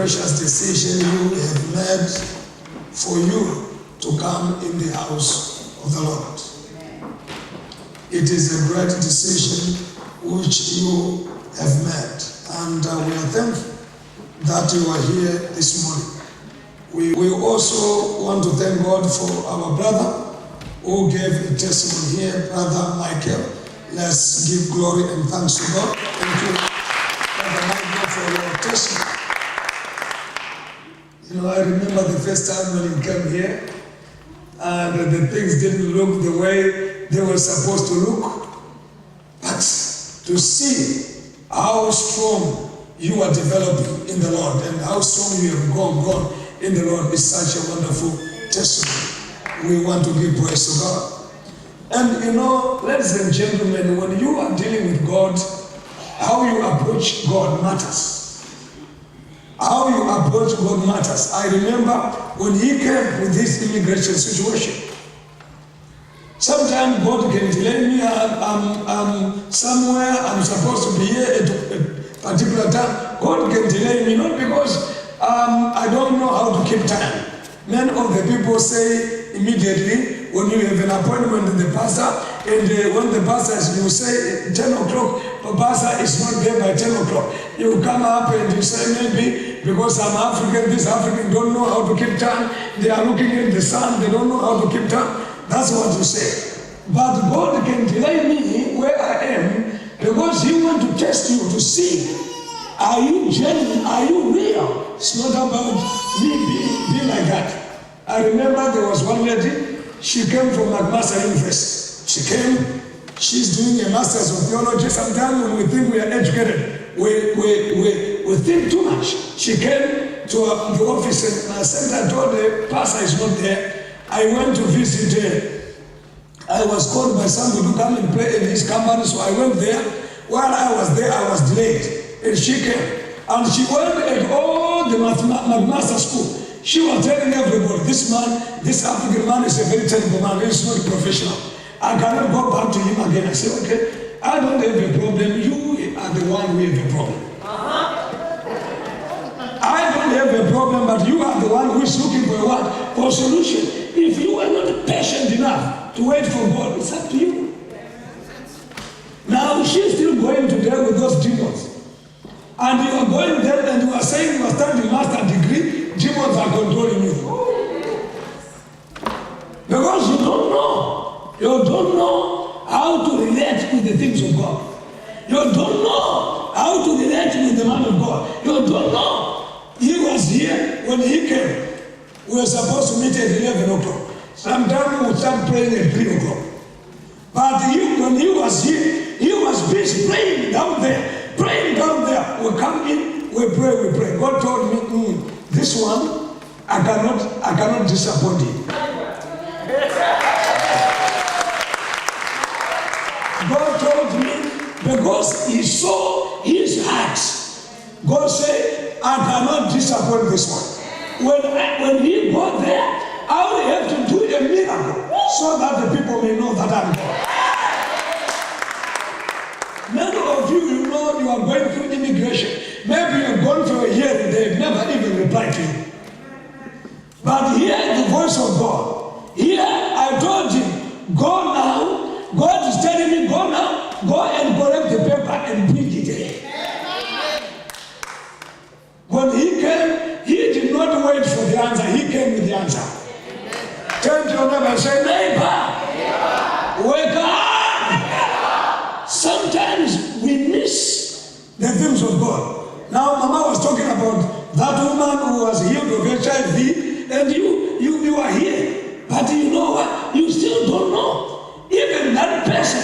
precious decision you have made for you to come in the house of the Lord. It is a great decision which you have made, and we are thankful that you are here this morning. We also want to thank God for our brother who gave a testimony here, Brother Michael. Let's give glory and thanks to God. Thank you, Brother Michael, for your testimony. You know, I remember the first time when you came here, and the things didn't look the way they were supposed to look. But to see how strong you are developing in the Lord and how strong you have gone in the Lord is such a wonderful testimony. We want to give praise to God. And you know, ladies and gentlemen, when you are dealing with God, how you approach God matters. How you approach God matters. I remember when he came with this immigration situation. Sometimes God can delay me. I'm somewhere, I'm supposed to be here at a particular time. God can delay me, not because I don't know how to keep time. Many of the people say immediately, when you have an appointment with the pastor, and when the pastor is, you say 10 o'clock, the pastor is not there by 10 o'clock. You come up and you say, maybe because I'm African, this African don't know how to keep time. They are looking at the sun, they don't know how to keep time. That's what you say. But God can delay me where I am because he wants to test you to see, are you genuine, are you real? It's not about me being like that. I remember there was one lady, she came from McMaster University. She came, she's doing a master's of theology. Sometimes when we think we are educated, we think too much. She came to the office and I told the pastor is not there. I went to visit her. I was called by somebody to come and play in his company, so I went there. While I was there, I was delayed. And she came. And she went at all the McMaster school. She was telling everybody, this man, this African man is a very terrible man. He's not professional. I cannot go back to him again. I said, okay, I don't have a problem. You are the one who have a problem. I don't have a problem, but you are the one who is looking for what? For a solution. If you are not patient enough to wait for God, it's up to you. Now she's still going to deal with those demons. And you are going there and you are saying you are studying master degree, demons are controlling you. Because you don't know. You don't know how to relate with the things of God. You don't know how to relate with the man of God. You don't know. He was here when he came. We were supposed to meet at 11 o'clock. Sometimes we would start praying at 3 o'clock. But when he was here, he was busy praying down there. Praying down there. We come in, we pray. God told me, this one, I cannot disappoint him. God told me, because he saw his heart. God said, I cannot disappoint this one. When he got there, I will have to do a miracle so that the people may know that I'm God. Many of you, you know you are going through immigration. Maybe you have gone for a year and they have never even replied to you. But hear the voice of God. Here I told him, go now. God is telling me, go now. Go and collect the paper and bring it here. When he came, he did not wait for the answer. He came with the answer. Turn to your neighbor and say, neighbor, wake up. Sometimes we miss the things of God. Now, Mama was talking about that woman who was healed of HIV, and you are here. But you know what? You still don't know. Even that person,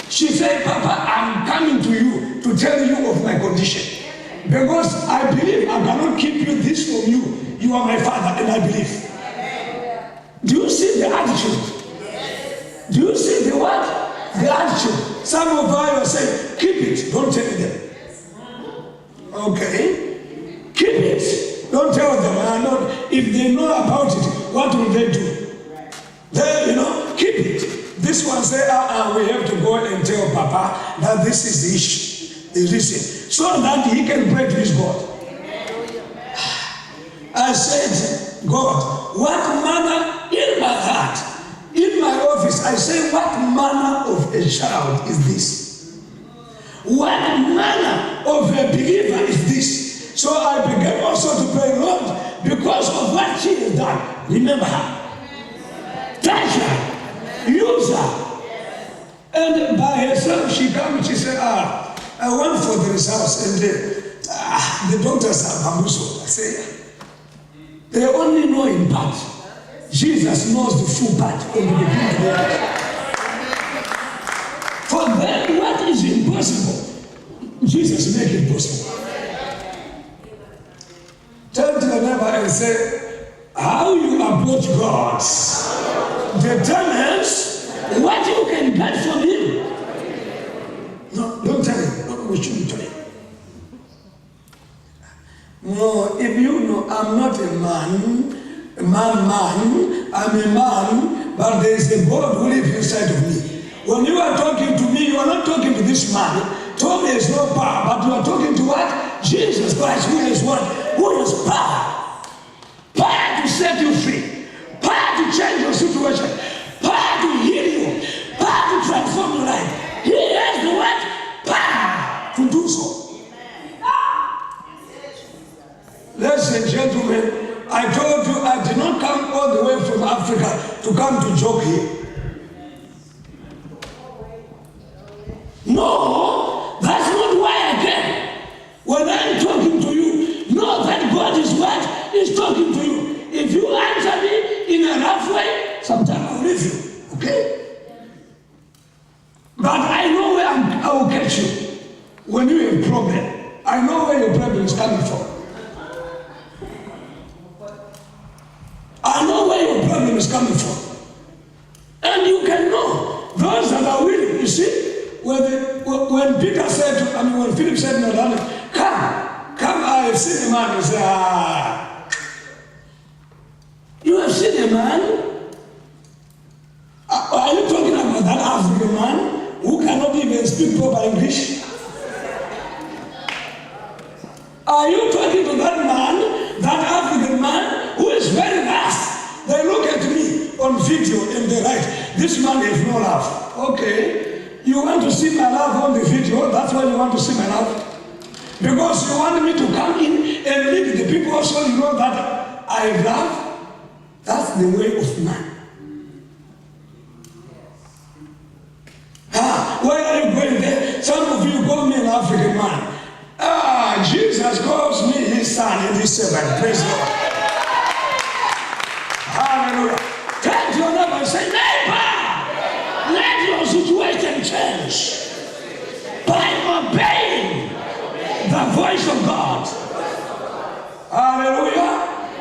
she said, Papa, I'm coming to you to tell you of my condition. Because I believe I cannot keep you this from you. You are my father, and I believe. Do you see the attitude? Do you see the what? The attitude. Some of you are saying, keep it, don't tell them. Okay? Keep it. Don't tell them. If they know about it, what will they do? They, keep it. This one say, we have to go and tell Papa that this is the issue. The reason. So that he can pray to his God. I said, God, what manner in my heart, in my office, I say, what manner of a child is this? What manner of a believer is this? So I began also to pray, Lord, because of what she has done. Remember her. Touch her. Use her. And by herself, she comes, she said, I went for the results, and the doctors are bamboozled. I say, they only know in part. Jesus knows the full part from the beginning to the end. For them, what is impossible, Jesus make it possible. Turn to your neighbor and say, how you approach God determines what you can get from Him. No, don't tell Him. No, we shouldn't tell Him. No, if you know I'm not a man, I'm a man, but there is a God who lives inside of me. When you are talking to me, you are not talking to this man. Tommy has no power, but you are talking to what? Jesus Christ, who is what? Who has power. Power to set you free. Power to change your situation. Power to heal you. Power to transform your life. He has the what? Power to do so. Ladies and gentlemen, I told you I did not come all the way from Africa to come to joke here. No, that's not why I came. When I'm talking to you, know that God is what? Is talking to you. If you answer me in a rough way, sometimes I'll leave you, okay? But I know where I will catch you. When you have a problem, I know where your problem is coming from. I know where your problem is coming from. And you can know those that are willing. You see, when Peter said, when Philip said to Nathanael, come, I have seen a man. He said, you have seen a man? Are you talking about that African man who cannot even speak proper English? Are you talking to that man, that African man who is very rough? They look at me on video and they write, this man has no love. Okay, you want to see my love on the video, that's why you want to see my love? Because you want me to come in and lead the people so you know that I love? That's the way of man. Why are you going there? Some of you call me an African man. Jesus calls me his son and his servant. Praise God. Hallelujah. Turn to your neighbor and say, neighbor, let your situation change by obeying the voice of God. Hallelujah.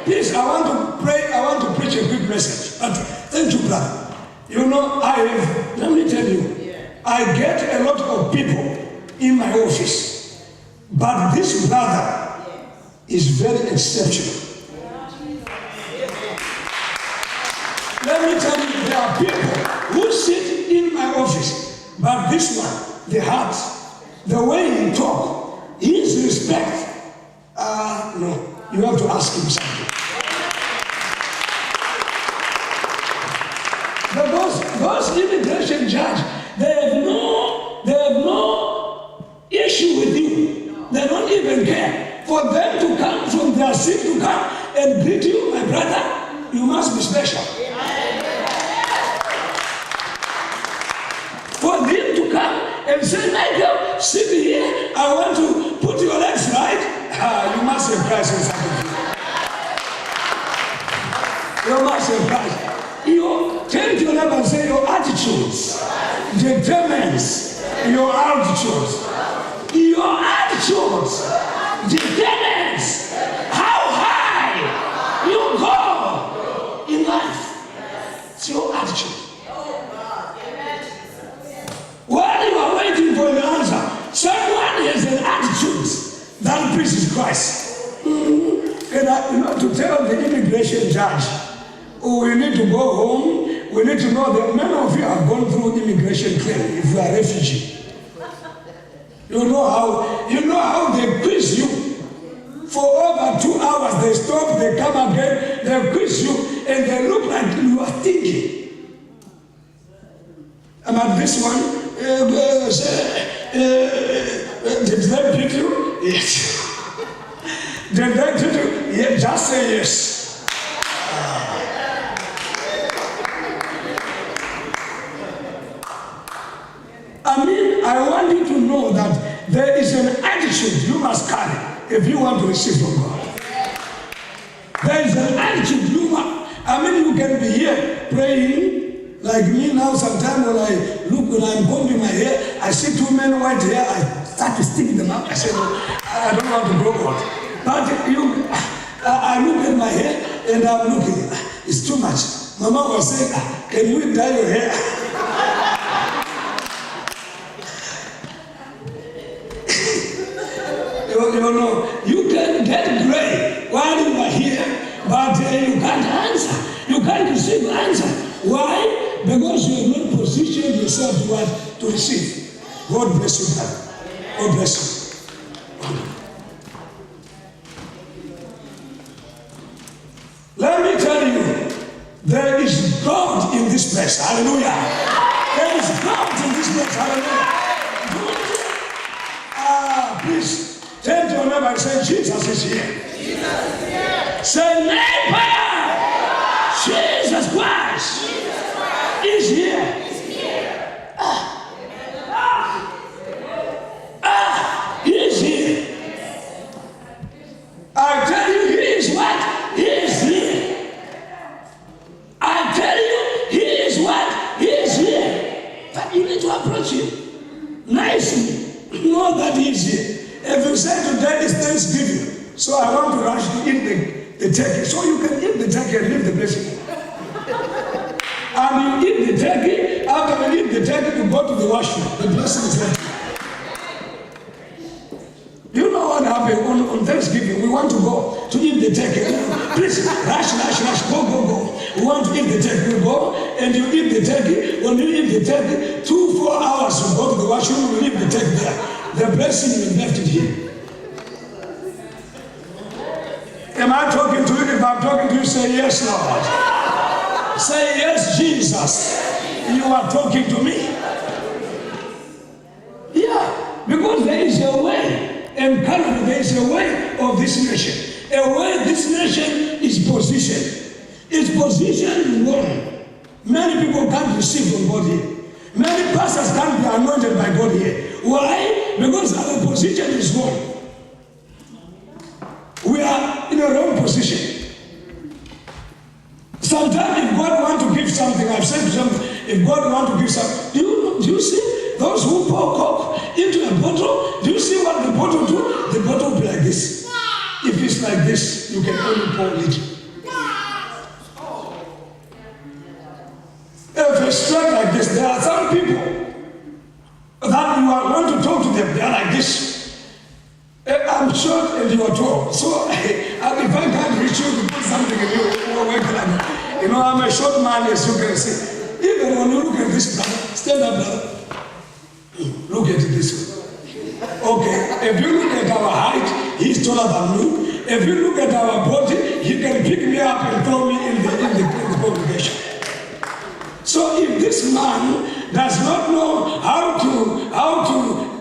Please, I want to pray. I want to preach a quick message. But thank you, brother. You know, let me tell you, I get a lot of people in my office. But this brother is very exceptional. Let me tell you, there are people who sit in my office, but this one, the heart, the way he talk, his respect, no, you have to ask him something. Those immigration judge, they have no issue with you. They don't even care. For them to come from their seat to come and greet you, my brother, you must be special. For them to come and say, Michael, sit here, I want to put your legs right, you must have Christ inside of you. You must have Christ. You tell your neighbor and say your attitudes determines your altitude. Your attitude determines how high you go in life. It's your attitude. While you are waiting for the answer, someone has an attitude that preaches Christ. And I, to tell the immigration judge, we need to go home, we need to know that many of you have gone through immigration claim if you are a refugee. You know how they quiz you For over 2 hours, they stop, they come again, they quiz you, and they look like you are thinking. About this one, did they beat you? Yes. Did they beat you? Yeah, just say yes. I mean, I want you to know that there is an attitude you must carry if you want to receive from God. There is an attitude you must. I mean, you can be here praying like me now. Sometimes when I'm combing my hair, I see 2 men white hair, I start to stick them up. I say, no, I don't want to grow God. But I look at my hair and I'm looking, it's too much. Mama was saying, can you dye your hair? You can get gray while you are here, but you can't answer. You can't receive answer. Why? Because you have not positioned yourself to what? To receive. God bless you, brother. God bless you. Let me tell you, there is God in this place. Hallelujah. There is God in this place. Hallelujah. Please. Tell your neighbor and say, Jesus is here. Jesus is here. Say, neighbor, Jesus Christ is here. He is here. I tell you, he is what? He is here. I tell you, he is what? He is here. But you need to approach him nicely. Know that he is here. If you say today is Thanksgiving, so I want to rush to eat the turkey, so you can eat the turkey and leave the blessing. And you eat the turkey, after you eat the turkey, you go to the washroom. The blessing is there. You know what happened on Thanksgiving? We want to go to eat the turkey. Please, rush, go. We want to eat the turkey. You go and you eat the turkey. When you eat the turkey, 2-4 hours you go to the washroom, you leave the turkey there. The blessing is left it here. Am I talking to you? If I'm talking to you, say yes, Lord. Say yes, Jesus. You are talking to me. Yeah, because there is a way. In Canada, there is a way of this nation. A way this nation is positioned. Its position is wrong. Many people can't receive from God here. Many pastors can't be anointed by God here. Why? Because our position is wrong. We are in a wrong position. Sometimes if God wants to give something, I've said something, if God wants to give something, do you see those who pour coke into a bottle? Do you see what the bottle do? The bottle will be like this. If it's like this, you can only pour little. If it's straight like this, there are some people that you are going to talk to them, they are like this. I'm short and you are tall. So if I can't reach you to put something in you, you know, I'm a short man, as you can see. Even when you look at this brother, stand up, brother. Look at it this way. Okay, if you look at our height, he's taller than me. If you look at our body, he can pick me up and throw me in the congregation. So if this man does not know how to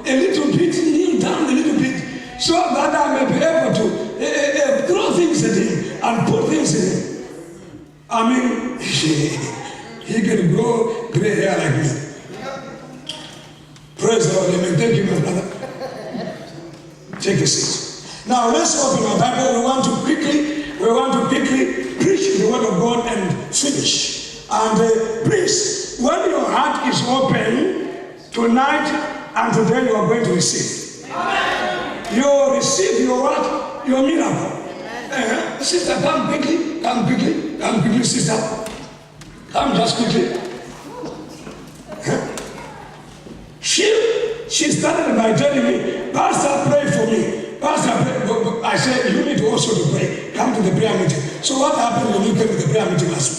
a little bit, kneel down a little bit, so that I may be able to throw things at him and put things in him. I mean, he can grow gray hair like me. Praise the Lord. Amen. Thank you, my brother. Take a seat. Now let's open our Bible. We want to quickly preach the word of God and finish. And please, when your heart is open tonight and today, you are going to receive. Amen. You will receive your what? Your miracle. Sister, come quickly, sister. Come just quickly. She started by telling me, Pastor, pray for me. Pastor, pray. I said, you need also to pray. Come to the prayer meeting. So what happened when you came to the prayer meeting last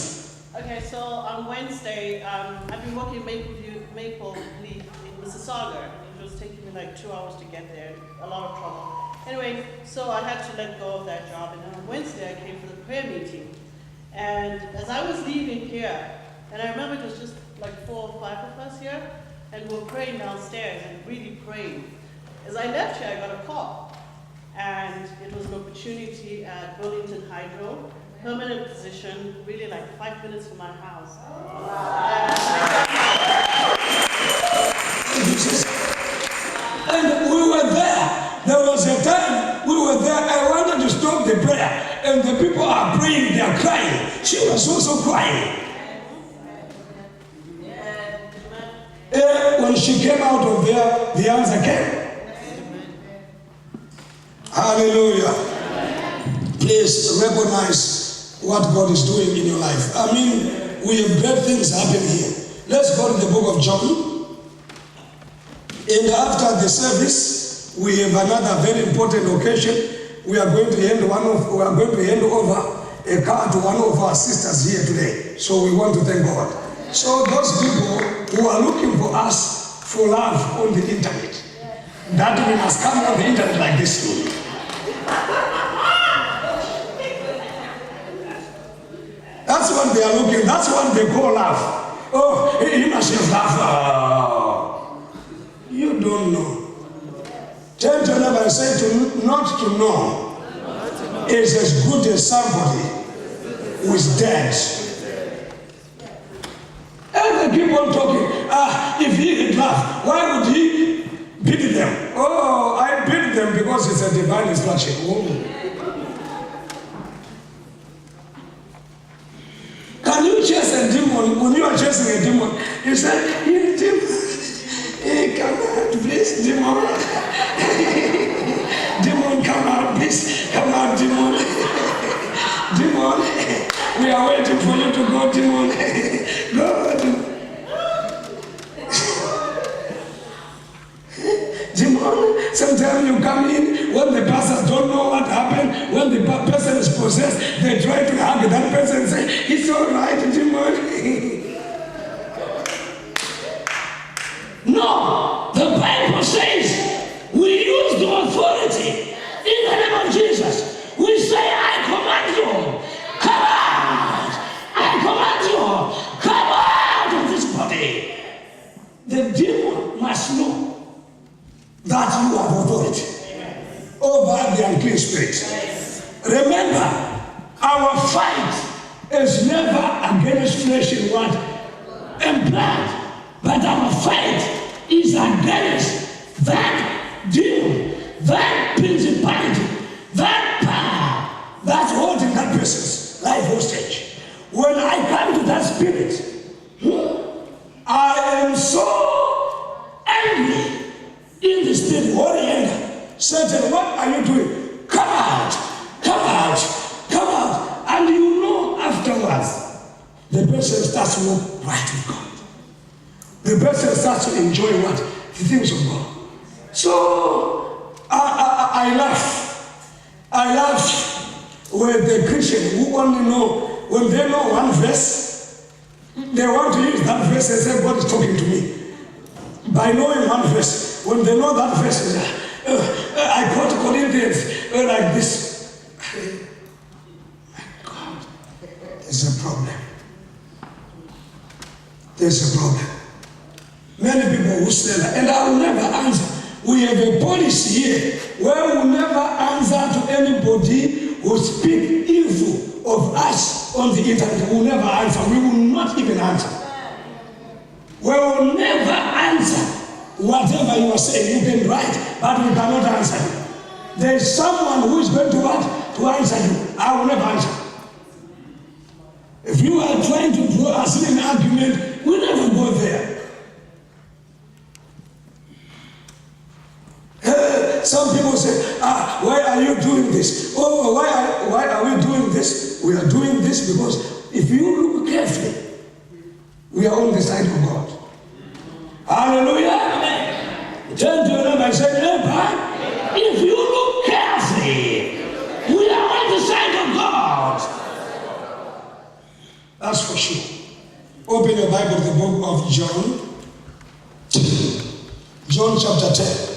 week? Okay, so on Wednesday, I've been working in Maple Leaf in Mississauga. It was taking me like 2 hours to get there, a lot of trouble. Anyway, so I had to let go of that job, and then on Wednesday I came for the prayer meeting. And as I was leaving here, and I remember it was just like 4 or 5 of us here, and we were praying downstairs and really praying. As I left here, I got a call, and it was an opportunity at Burlington Hydro, permanent position, really like 5 minutes from my house. And we were there. There was a time we were there. I wanted to stop the prayer, and the people are praying, they are crying. She was also crying. When she came out of there, the answer came. Hallelujah. Please recognize what God is doing in your life. I mean, we have great things happening here. Let's go to the book of John. And after the service, we have another very important occasion. We are going to hand over a car to one of our sisters here today. So we want to thank God. So those people who are looking for us for love on the internet, that we must come on the internet like this. That's what they are looking. That's what they call love. Oh, he must have love. You don't know. Tell your neighbor, say not to know is as good as somebody who is dead. And they keep on talking. If he had love, why would he beat them? Oh, I beat them because it's a divine instruction. Oh. Can you chase a demon? When you are chasing a demon, you say, "Hey, demon, hey, come out, please, demon. Demon, come out, please. Come out, demon. Demon, we are waiting for you to go, demon. Go, demon. Demon, sometimes you come in when the pastors don't know what happened. When the person is possessed, they try to hug that person and say, it's all right, demon. No, the Bible says we use the authority in the name of Jesus. We say, I command you, come out. I command you, come out of this body. The demon must know that you have authority over the unclean spirit. Remember, our fight is never against flesh and blood, but our fight is against that demon, that principality, that power that's holding that person's life hostage. When I come to that spirit, I am so angry. In the spirit, holy anger. Satan, what are you doing? Come out, come out, come out. And you know afterwards, the person starts to walk right with God. The person starts to enjoy what? The things of God. So, I laugh with the Christian who only know, when they know one verse, they want to use that verse and say, God is talking to me. By knowing one verse, when they know that verse, I quote Corinthians like this. My God, there's a problem. There's a problem. Many people who say that, and I will never answer. We have a policy here where we will never answer to anybody who speaks evil of us on the internet. We will never answer. We will not even answer. We will never answer whatever you are saying. You can write, but we cannot answer you. There is someone who is going to what? To answer you. I will never answer. If you are trying to draw us in an argument, we never go there. Some people say, why are you doing this? Oh, why are we doing this? We are doing this because if you look carefully, we are on the side of God. Hallelujah. Turn to your neighbor and say, neighbor, if you look carefully, we are on the side of God. That's for sure. Open your Bible to the book of John. John chapter 10.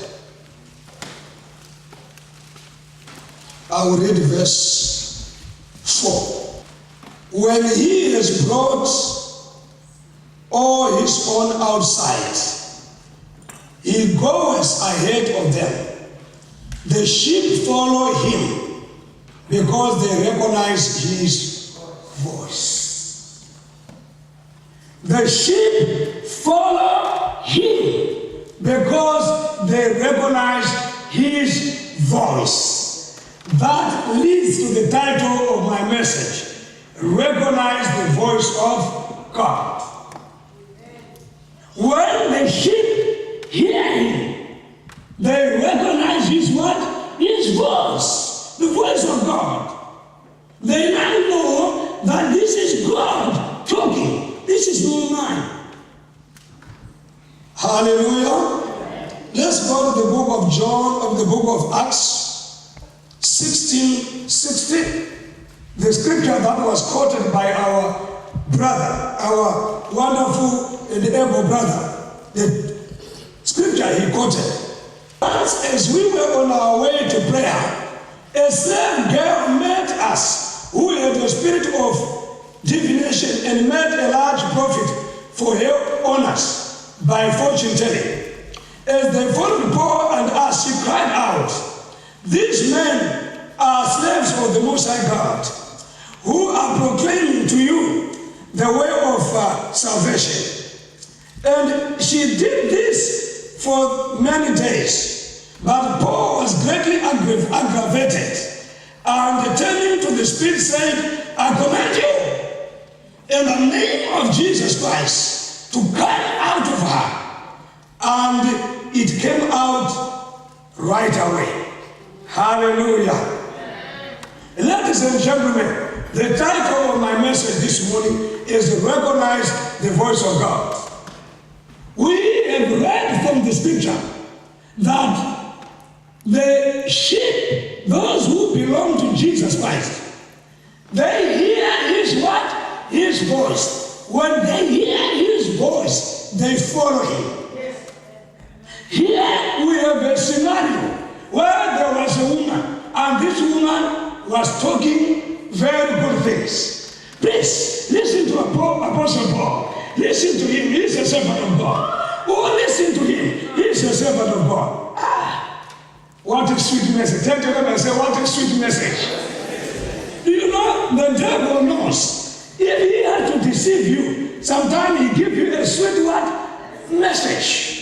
I will read verse 4. When he has brought all his own outside, he goes ahead of them. The sheep follow him because they recognize his voice. The sheep follow him because they recognize his voice. That leads to the title of my message, Recognize the Voice of God. When the sheep hear him, they recognize his what? His voice, the voice of God. They now know that this is God talking. This is not mine. Hallelujah. Let's go to the book of John, of the book of Acts 16:16. The scripture that was quoted by our brother, our wonderful and able brother. The scripture he quoted. Once as we were on our way to prayer, a slave girl met us who had the spirit of divination and made a large profit for her owners by fortune telling. As they followed Paul and us, she cried out, "These men are slaves of the Most High God, who are proclaiming to you the way of salvation." And she did this for many days. But Paul was greatly aggravated, and turning to the Spirit said, "I command you, in the name of Jesus Christ, to come out of her." And it came out right away. Hallelujah. Ladies and gentlemen, the title of my message this morning is Recognize the Voice of God. We have read from the scripture that the sheep, those who belong to Jesus Christ, they hear his what? His voice. When they hear his voice, they follow him. Here we have a scenario where there was a woman, and this woman was talking very good things. Please, listen to Apostle Paul. Listen to him, he's a servant of God. Oh, listen to him, he's a servant of God. What a sweet message. Tell them and say, what a sweet message. You know, the devil knows. If he has to deceive you, sometimes he gives you a sweet what? Message.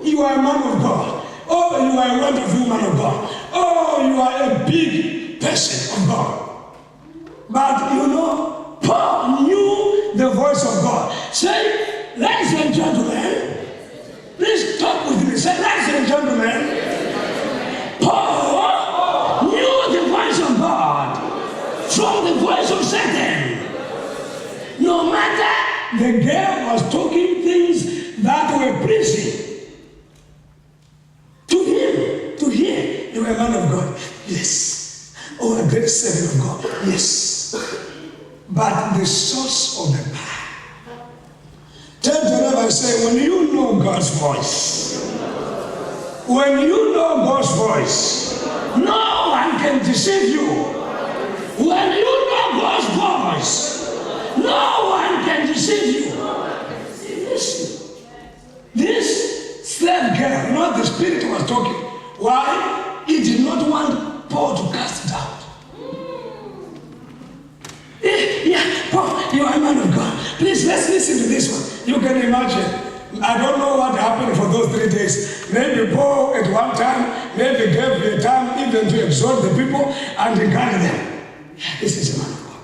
You are a man of God. Oh, you are a wonderful man of God. Oh, you are a big person of God. But you know, Paul knew the voice of God. Say, ladies and gentlemen, please talk with me. Say, ladies and gentlemen, Paul knew the voice of God from the voice of Satan. No matter the girl was talking things that were pleasing to him, to hear, you are a man of God. Yes. Oh, a great servant of God. Yes. But the source of the power. Tell the neighbor and say, when you know God's voice, when you know God's voice, no one can deceive you. When you know God's voice, no one can deceive you. Listen, this slave girl, not the spirit was talking. Why? He did not want Paul to cast it out. Yeah, Paul, you are a man of God. Please, let's listen to this one. You can imagine. I don't know what happened for those 3 days. Maybe Paul at one time, maybe gave the time even to exhort the people and regard them. This is a man of God.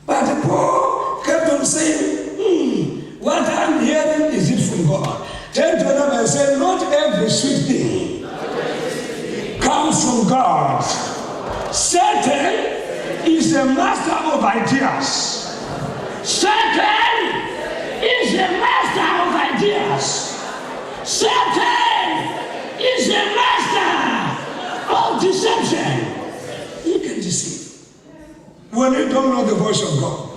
But Paul kept on saying, what I'm hearing, is it from God? Tell to them and say, not every sweet thing comes from God. Satan is the master of ideas. Satan is the master of ideas. Satan is the master of deception. You can deceive when you don't know the voice of God.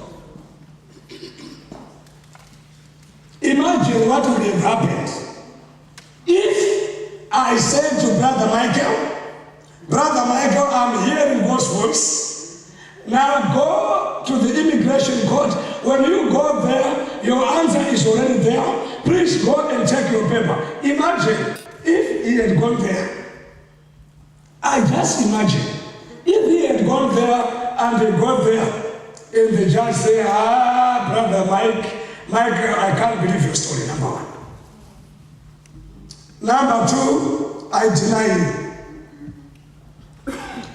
Imagine what would have happened if I said to Brother Michael, Brother Michael, I'm hearing God's voice. Now go to the immigration court. When you go there, your answer is already there. Please go and check your paper. Imagine if he had gone there. I just imagine if he had gone there and he got there and the judge say, brother Mike, I can't believe your story, number one. Number two, I deny you.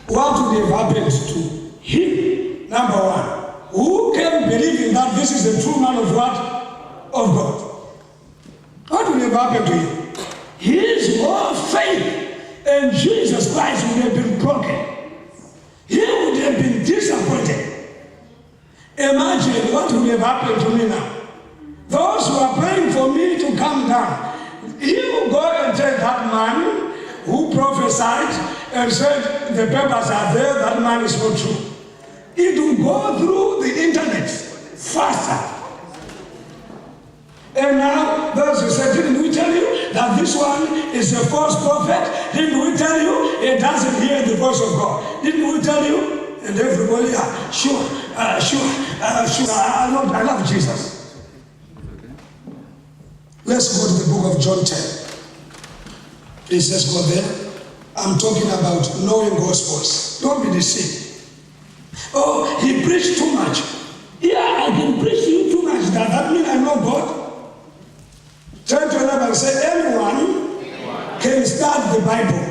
What would have happened to him? Number one, who can believe in that this is a true man of what? Of God. What would have happened to him? His whole faith in Jesus Christ would have been broken. He would have been disappointed. Imagine what would have happened to me now. Those who are praying for me to come down, he will go and tell that man who prophesied and said the papers are there, that man is not true. It will go through the internet faster. And now those who said, didn't we tell you that this one is a false prophet? Didn't we tell you he doesn't hear the voice of God? Didn't we tell you? And everybody, sure. I love Jesus. Let's go to the book of John 10. Please, let's go there. I'm talking about knowing God's voice. Don't be deceived. Oh, he preached too much. Yeah, I can preach to you too much. Does that mean I know God? Turn to another and say, anyone can start the Bible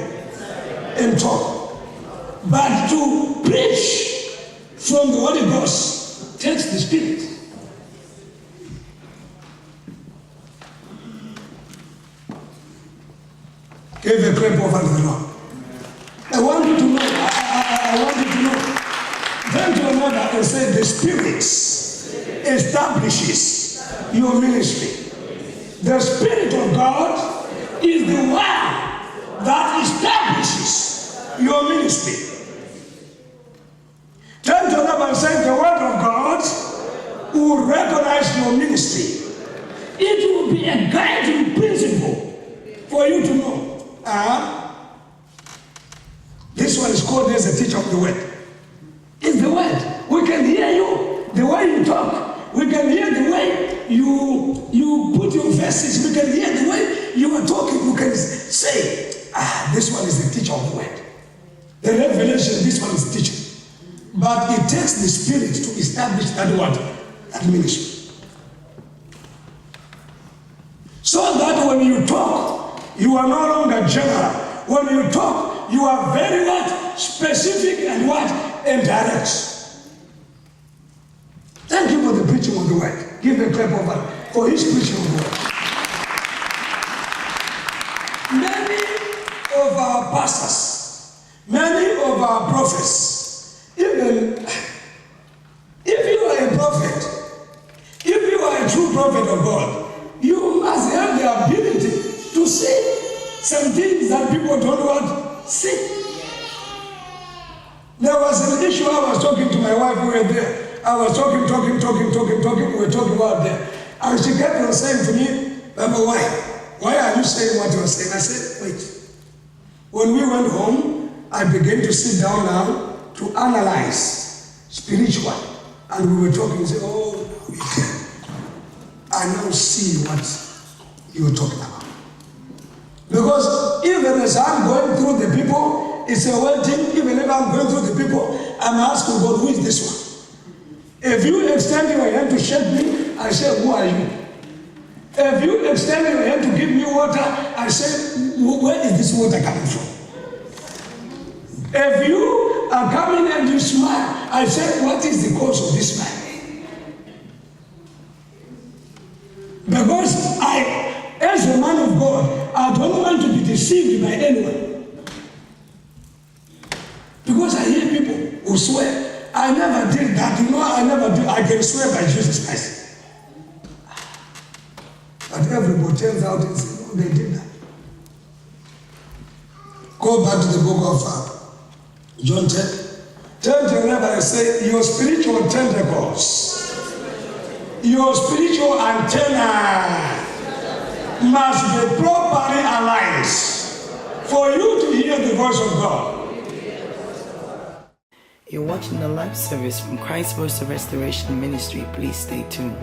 and talk. But to preach from the Holy Ghost takes the Spirit. Give a clap over the Lord. I want you to know. I want you to know. Turn to another and say, the Spirit establishes your ministry. The Spirit of God is the one that establishes your ministry. Turn to another and say, the Word of God will recognize your ministry. It will be a guiding principle for you to know. This one is called as a teacher of the Word. It's the Word. We can hear you, the way you talk. We can hear the way you put your verses. We can hear the way you are talking. We can say, this one is the teacher of the Word. The revelation, this one is the teacher. But it takes the Spirit to establish that word, that ministry. So that when you talk, you are no longer general. When you talk, you are very what? Specific and what? And direct. Thank you for the preaching of the word. Give a clap over for his preaching of the word. Many of our pastors, many of our prophets, even if you are a prophet, if you are a true prophet of God, you must have the ability to see some things that people don't want to see. There was an issue. I was talking to my wife. We were there. I was talking. We were talking about there. And she kept on saying to me, Baba, why? Why are you saying what you are saying? I said, wait. When we went home, I began to sit down now to analyze spiritual. And we were talking and say, I now see what you were talking about. Because even as I'm going through the people, it's a waiting. Even if I'm going through the people, I'm asking God, who is this one? If you extend your hand to shake me, I say, who are you? If you extend your hand to give me water, I say, where is this water coming from? If you are coming and you smile, I say, what is the cause of this smile? Because as a man of God, I don't want to be deceived by anyone. Because I hear people who swear. I never did that. You know, I never did. I can swear by Jesus Christ. But everybody turns out and says, no, they did that. Go back to the book of John 10. Turn to your neighbor and say, your spiritual tentacles, your spiritual antenna must be properly aligned for you to hear the voice of God. You're watching the live service from Christ Voice of Restoration Ministry. Please stay tuned.